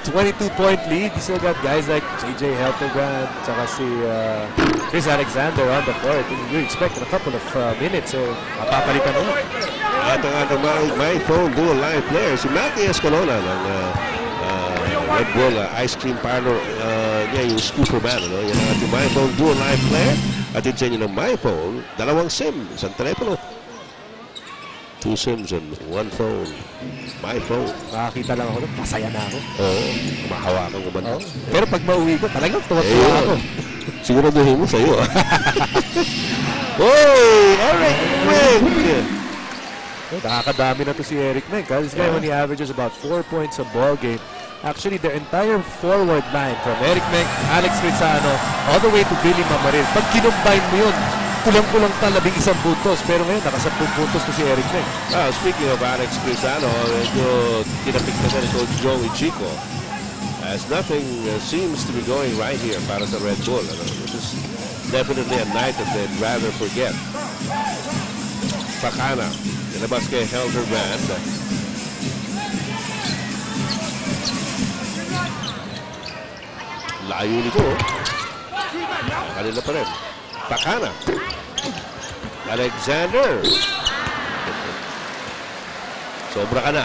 22-point lead. You still got guys like JJ Helterbrand, tsaka si Chris Alexander on the court. And you expect in a couple of minutes, mapapalitan mo. At ang my phone dual line player, si Matty Escalona ng Red Bull Ice Cream Parlor. Niya yung scooper man. Yan ang ating my phone dual line player. At sa inyo ng my phone, dalawang SIM, isang telepono. 2 SIMs and 1 phone. My phone. Makakita lang ako doon, masaya na ako. Oo, kumahawakan ko man. Pero pag mauwi ko, talagang tuwa-tuwa ako. Siguraduhin mo sa'yo. Oy! Eric Menk! Nakakadami na to si Eric Menk. This guy only averages about 4 points a ball game. Actually, their entire forward line from Eric Menk, Alex Rizano, all the way to Billy Mamaril. Pag kinumbine mo yun, kulang-kulang pa 11 puntos. Pero ngayon, naka-10 puntos to si Eric Menk. Speaking of Alex Rizano, medyo tinapik na ito Joey Chico. As nothing seems to be going right here para sa Red Bull. This is definitely a night that they'd rather forget. Pacana, nilabas kay Helderbrand. Layo nito. Kanila pa rin. Pacana. Alexander. Sobra ka na.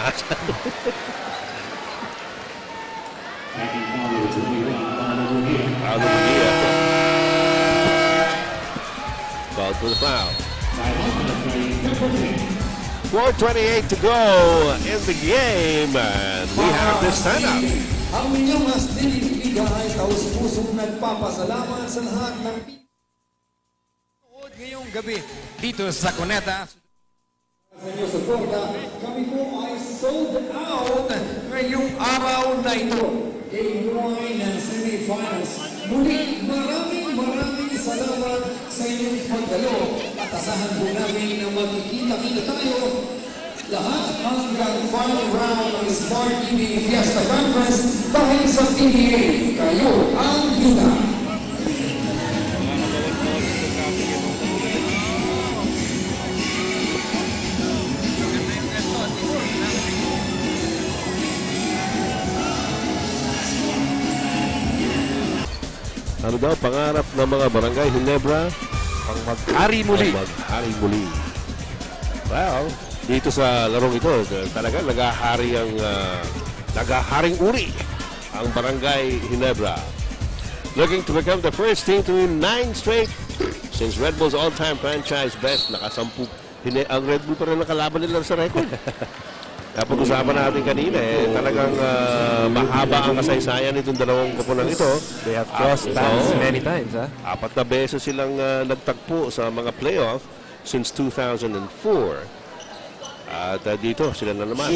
Called for the foul. 4:28 to go in the game, and we have this timeout. Ang inyong mas dinibigay, taus-pusong nagpapasalamat sa lahat ng Ngayong gabi dito sa Cuneta. Sa inyong suporta, kami po ay sold out ngayong araw na ito. Game 1 ng semifinals. Muli, maraming salamat sa inyong pagdalo. At asahan po namin na magkikita-kita tayo lahat hanggang final round ng Smart PBA Fiesta Conference dahil sa PBA. Kayo ang kita. Ano daw, pangarap ng mga barangay Ginebra? Pang maghari muli. Maghari muli. Well, dito sa larong ito, talaga nagaharing uri ang barangay Ginebra. Looking to become the first team to win 9 straight since Red Bull's all-time franchise best. Nakasampu. Ang Red Bull pa rin nakalaban nila sa record. Kapag-usapan natin kanina, talagang mahaba ang kasaysayan itong dalawang koponan ito. They have crossed paths many times. 4 na beses silang nagtagpo sa mga playoff since 2004. At dito, sila na naman.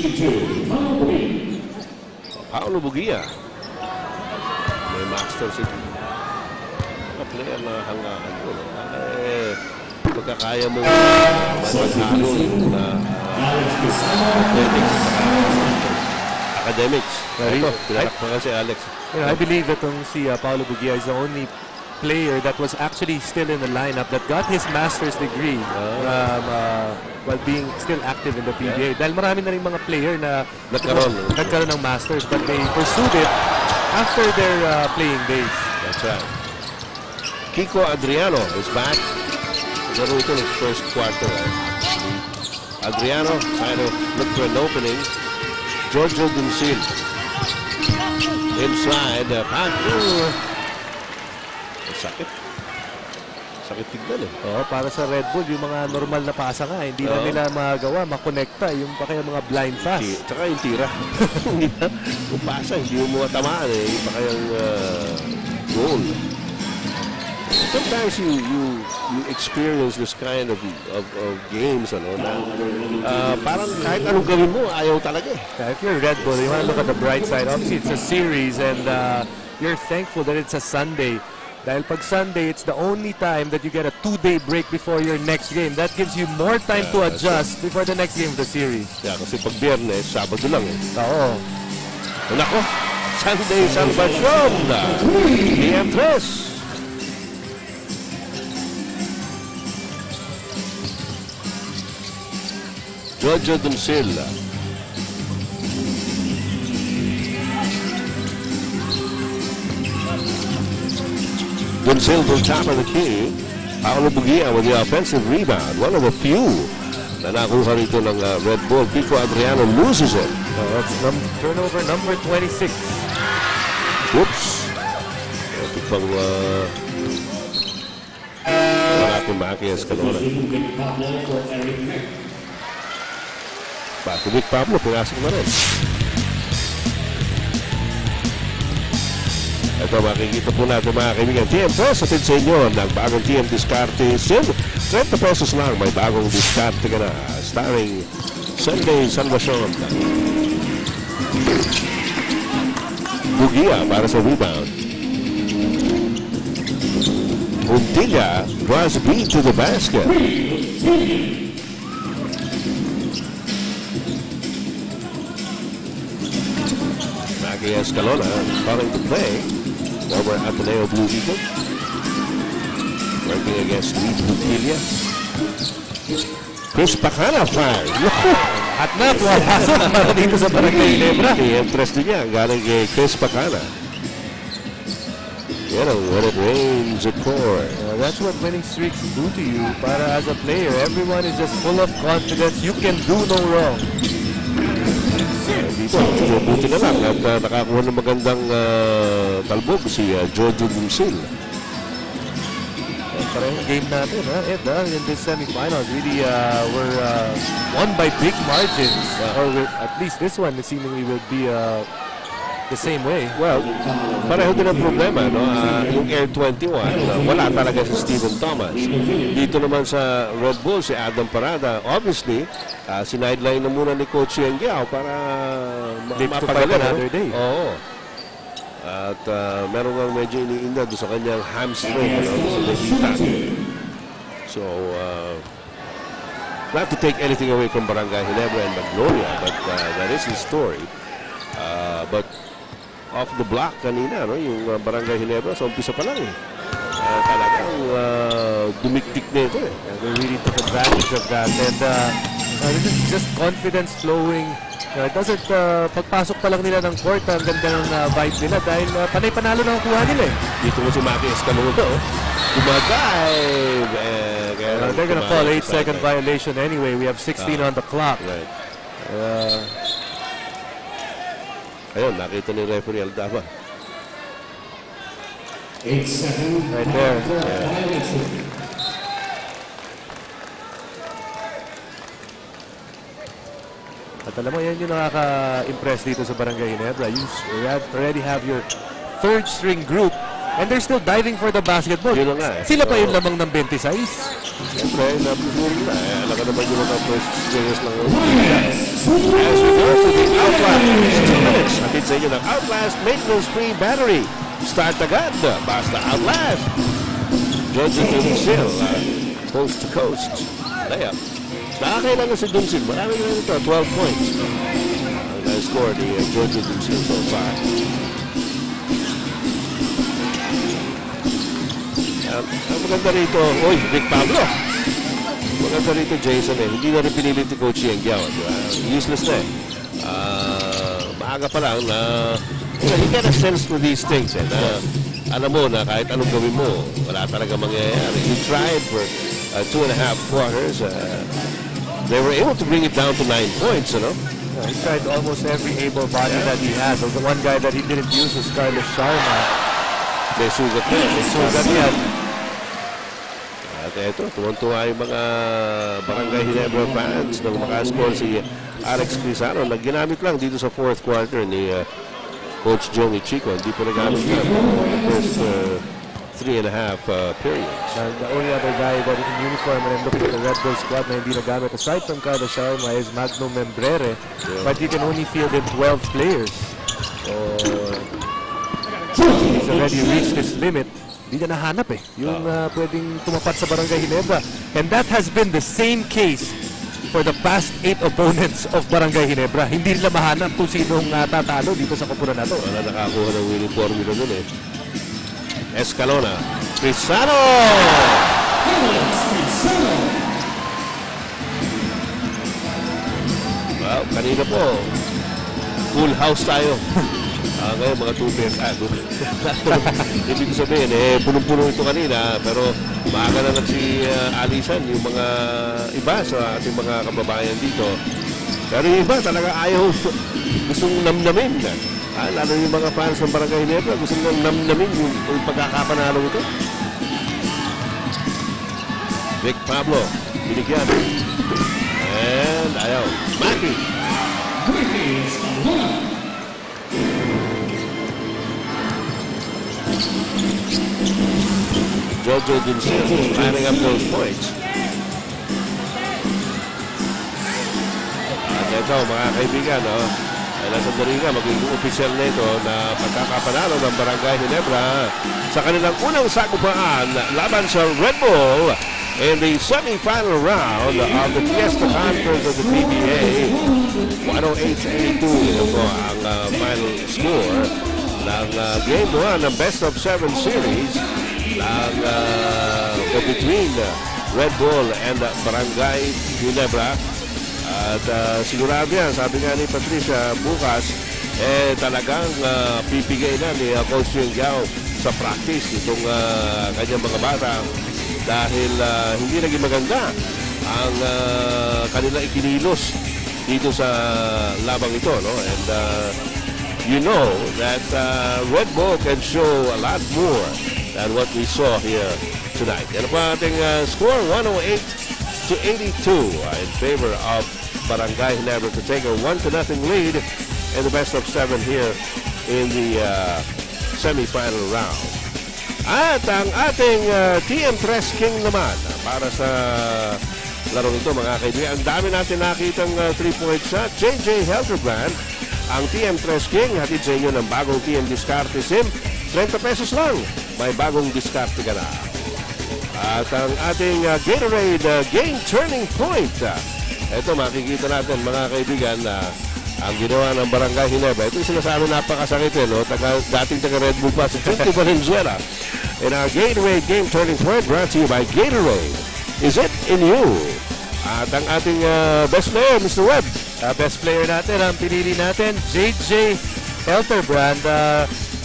Paolo Bugia. May Master City. Mga player na hangaan ko. Pagkakaya mo maghalo na academics. Ito, pinalakpakan si Alex. I believe that si Paolo Bugia is the only player that was actually still in the lineup that got his master's degree while being still active in the PBA. Dahil marami na rin mga player na nagkaroon ng masters but they pursued it after their playing days. That's right. Kiko Adriano is back. Laro ito ng first quarter. Adriano trying to look for an opening. Giorgio Duncil inside. Sakit. Sakit tignan eh. Para sa Red Bull, yung mga normal na pasa nga, hindi na nila magawa, makonekta, yung pa kaya mga blind pass. Tsaka yung tira. Yung pasa, hindi mo matamaan eh. Yung pa kayang goal. Sometimes you experience this kind of games, ano, na parang kahit anong gawin mo, ayaw talaga eh. If you're Red Bull, you want to look at the bright side. Obviously, it's a series and you're thankful that it's a Sunday. Dahil pag Sunday, it's the only time that you get a 2-day break before your next game. That gives you more time to adjust before the next game of the series. Yeah, kasi pag Biyernes, Sabado lang eh. Oo. Nako, Sunday Salvation na PM3. Giorgio Duncil. Duncil to top of the key. Paolo Bugia with the offensive rebound. One of the few na nakuha rito ng Red Bull. Kiko Adriano loses it. That's turnover number 26. Whoops. Ito pang wala natin makakiyas ka naman. Big Pablo, pinasok na rin. Ito, makikita po natin mga kaibigan. TM Plus, atid sa inyo ng bagong TM Discarte Sim. 30 pesos lang, may bagong discarte ka na. Starring Sunday Salvacion. Bugia para sa rebound. Untilla was beat to the basket. Maggie Escalona calling the play over Ateneo Blue Eagle. Working against Lee Bukilia. Chris Bacana fire. At napapasok para dito sa barangay Ginebra. I-interest niya galing kay Chris Bacana. You know, when it rains, it pours. That's what winning streaks do to you. Para as a player, everyone is just full of confidence. You can do no wrong. Dito, buti na lang at nakakuha ng magandang talbog si Giorgio Duncil. Parang game natin, Ed, in this semifinals. Really, we're won by big margins. Or at least this one seemingly will be the same way. Well, pareho din ang problema, no? Yung Air 21, wala talaga si Stephen Thomas. Dito naman sa Red Bull, si Adam Parada, obviously, sinideline na muna ni Coach Yengiao para mapagaling. Another day. Oo. At meron nga medyo iniinda doon sa kanyang hamstring, sa nakita. So, not to take anything away from Barangay Ginebra and Magnolia, but that is his story. But off the block kanina, no, yung Barangay Ginebra, sa umpisa pa lang eh. Talagang dumiktik na ito eh. They really took advantage of that. And this is just confidence flowing. It doesn't, pagpasok pa lang nila ng court, ang ganda ng vibe nila dahil panay-panalo na ang kuha nila eh. Dito mo si Maki Escalona, dumadive. They're gonna call 8-second violation anyway. We have 16 on the clock. Right. Ayun, nakita ni referee Aldama. 8-second. Right there. At alam mo, yan yung nakaka-impress dito sa Barangay Ginebra. You already have your third string group and they're still diving for the basketball. Yun nga eh. Sila pa yung lamang ng 26. Siyempre, napipuri na. Alam ka naman yung mga first stringers lang. As we go to the Outlast, 2 minutes. Hatid sa inyo ng Outlast Maintenance-Free Battery. Start agad. Basta Outlast. Jojo Dumsil, coast to coast. Layup. Nakakailangan si Dumsil. Marami na ito. 12 points. Ang na-score ni Jojo Dumsil so far. Ang maganda rito, Rick Pablo. Maganda rito, Jason eh. Hindi na rin pinilit ni Coach Yengiao. Useless na eh. Maaga pa lang na you get a sense for these things eh. Na, alam mo na kahit anong gawin mo, wala talaga mangyayari. You tried for 2.5 quarters. They were able to bring it down to 9 points, you know. He tried almost every able body that he has. The one guy that he didn't use was Carlos Sharma. May sugat na. May sugat yan. At eto, tuwan-tuwa yung mga Barangay Ginebra fans nang makascore si Alex Crisano na ginamit lang dito sa fourth quarter ni Coach Joey Chico. Hindi po nagamit lang the first 3.5 periods. The only other guy that is in uniform and looking at the Red Bull squad na hindi nagamit aside from Carlos Sharma is Magno Membrere. But you can only field in 12 players. So he's already reached his limit. Hindi niya nahanap eh. Yung pwedeng tumapat sa Barangay Ginebra. And that has been the same case for the past 8 opponents of Barangay Ginebra. Hindi nila mahanap kung sinong tatalo dito sa kupunan na to. Wala nakakuha ng winning formula dun eh. Escalona. Crisano! Well, kanina po, full house tayo. Ngayon mga 2 pairs. Ibig ko sabihin, punong-puno ito kanina, pero maaga na lang si Alisan, yung mga iba sa ating mga kababayan dito. Pero yung iba talaga ayaw, gustong namnamin. Lalo yung mga fans ng Barangay Ginebra, gustong namnamin yung pagkakapanalo ito. Rick Pablo, binigyan. And ayaw. Maki. Jojo Dumsil is lining up those points. At ito mga kaibigan, ay nasa dali nga magiging opisyal na ito na pagkakapanalo ng Barangay Ginebra sa kanilang unang sakupaan laban sa Red Bull in the semi-final round of the Fiesta Conference of the PBA. 108-82 ito ang final score ng Game 1 ng Best of 7 Series ng between Red Bull and Barangay Ginebra. At sigurado yan, sabi nga ni Patricia, bukas talagang pipigay na ni Coach Yengiao sa practice itong kanyang mga bata dahil hindi naging maganda ang kanilang ikinilos dito sa labang ito, no? And you know that Red Bull can show a lot more than what we saw here tonight. Yan po ating score, 108-82 in favor of Barangay Ginebra to take a 1-0 lead in the best of 7 here in the semi-final round. At ang ating TM Tres King naman para sa larong ito mga kaibigan. Ang dami natin nakitang 3-point shot. JJ Helterbrand, ang TM Tres King, hatid sa inyo ng bagong TM Discarte SIM. 30 pesos lang. May bagong diskarte ka na. At ang ating Gatorade Game Turning Point. Ito makikita natin mga kaibigan na ang ginawa ng Barangay Ginebra. Ito yung sinasabi napakasakit no? Dating taga Red Bull pa sa Chinty Valenzuela. And our Gatorade Game Turning Point brought to you by Gatorade. Is it in you? At ang ating best player, Mr. Webb. Best player natin, ang pinili natin, JJ Helterbrand.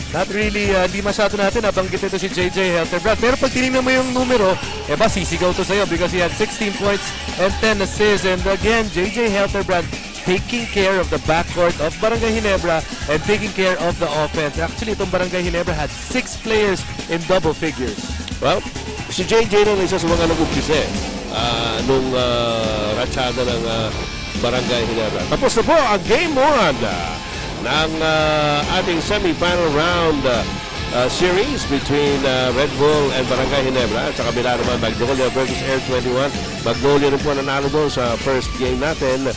Not really, hindi masyado natin nabanggit ito si JJ Helterbrand. Pero pag tinignan mo yung numero, sisigaw to sa'yo because he had 16 points and 10 assists. And again, JJ Helterbrand taking care of the backcourt of Barangay Ginebra and taking care of the offense. Actually, itong Barangay Ginebra had 6 players in double figures. Well, si JJ nung isa sa mga nag-umpisa nung ratsyada ng Barangay Ginebra. Tapos na po ang Game 1 ng ating semi-final round series between Red Bull and Barangay Ginebra. At sa kabila naman, Magnolia versus Air 21. Magnolia rin po nanalo doon sa first game natin.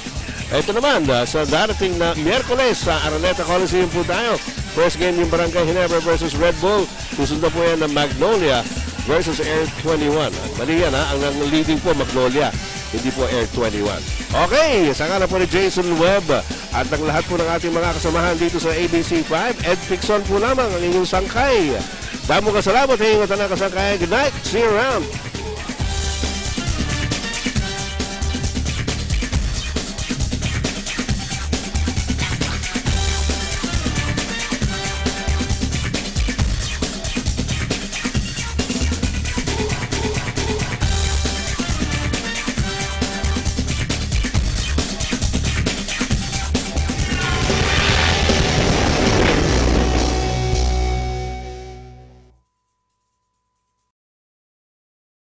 Ito naman, sa darating na Miyerkules sa Araneta Coliseum po tayo. First game yung Barangay Ginebra versus Red Bull. Susunod po yan ng Magnolia versus Air 21. Mali yan ang leading po Magnolia, hindi po Air 21. Okay, sa ngalan po ni Jason Webb at ang lahat po ng ating mga kasamahan dito sa ABC5, Ed Pixon po lamang ang inyong sangkay. Damo ka salamat, hingatan na kasangkay. Good night, see you around.